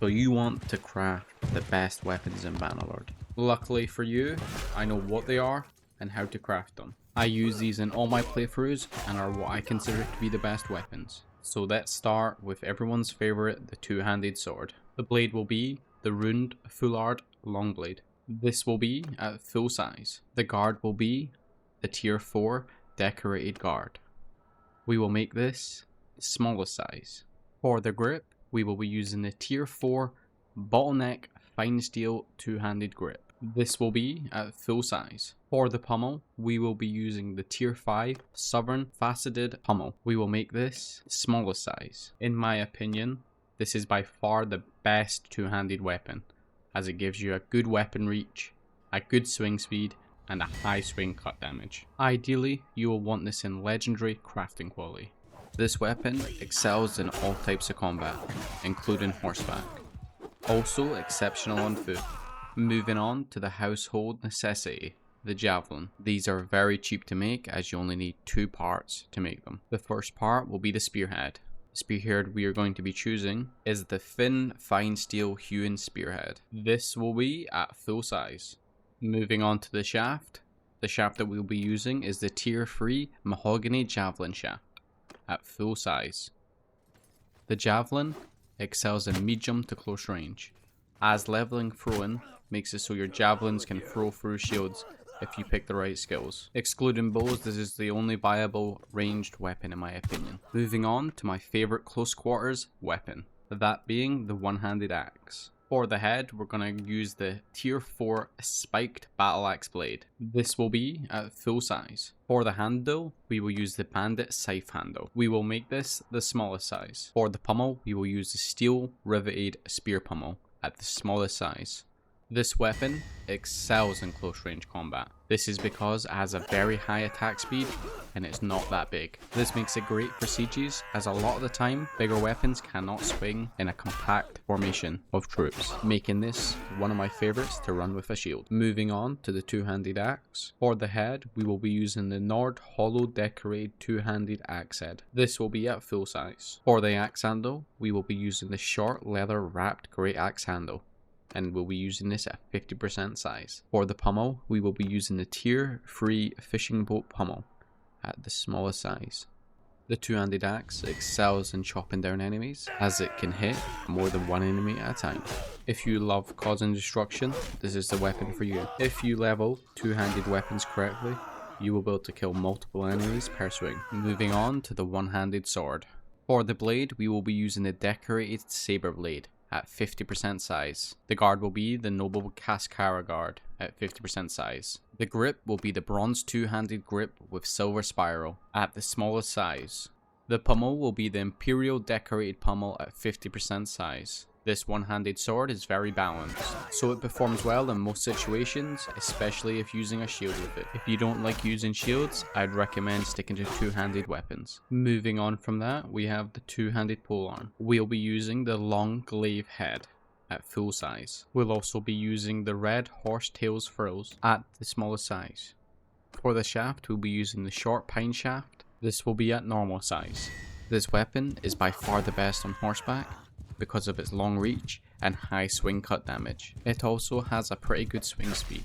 So you want to craft the best weapons in Bannerlord. Luckily for you, I know what they are and how to craft them. I use these in all my playthroughs and are what I consider to be the best weapons. So let's start with everyone's favorite, the two-handed sword. The blade will be the runed full art long blade. This will be at full size. The guard will be the tier 4 decorated guard. We will make this smallest size. For the grip, we will be using the tier 4 bottleneck fine steel two-handed grip. This will be at full size. For the pommel, we will be using the tier 5 southern faceted pommel. We will make this smallest size. In my opinion, this is by far the best two-handed weapon, as it gives you a good weapon reach, a good swing speed, and a high swing cut damage. Ideally, you will want this in legendary crafting quality. This weapon excels in all types of combat, including horseback. Also exceptional on foot. Moving on to the household necessity, the javelin. These are very cheap to make, as you only need 2 parts to make them. The first part will be the spearhead. The spearhead we are going to be choosing is the thin fine steel hewn spearhead. This will be at full size. Moving on to the shaft that we'll be using is the tier 3 mahogany javelin shaft at full size. The javelin excels in medium to close range, as leveling throwing makes it so your javelins can throw through shields if you pick the right skills. Excluding bows, this is the only viable ranged weapon in my opinion. Moving on to my favorite close quarters weapon, that being the one-handed axe. For the head, we're going to use the tier 4 spiked battle axe blade. This will be at full size. For the handle, we will use the bandit scythe handle. We will make this the smallest size. For the pommel, we will use the steel riveted spear pommel at the smallest size. This weapon excels in close range combat. This is because it has a very high attack speed and it's not that big. This makes it great for sieges, as a lot of the time bigger weapons cannot swing in a compact formation of troops, making this one of my favorites to run with a shield. Moving on to the two-handed axe. For the head, we will be using the Nord hollow decorated two-handed axe head. This will be at full size. For the axe handle, we will be using the short leather wrapped great axe handle, and we'll be using this at 50% size. For the pommel, we will be using the tier 3 fishing boat pommel at the smallest size. The two-handed axe excels in chopping down enemies, as it can hit more than one enemy at a time. If you love causing destruction, this is the weapon for you. If you level two-handed weapons correctly, you will be able to kill multiple enemies per swing. Moving on to the one-handed sword. For the blade, we will be using the decorated saber blade at 50% size. The guard will be the noble Cascara guard at 50% size. The grip will be the bronze two-handed grip with silver spiral at the smallest size. The pommel will be the imperial decorated pommel at 50% size. This one-handed sword is very balanced, so it performs well in most situations, especially if using a shield with it. If you don't like using shields, I'd recommend sticking to two-handed weapons. Moving on from that, we have the two-handed polearm. We'll be using the long glaive head at full size. We'll also be using the red horsetails frills at the smallest size. For the shaft, we'll be using the short pine shaft. This will be at normal size. This weapon is by far the best on horseback because of its long reach and high swing cut damage. It also has a pretty good swing speed.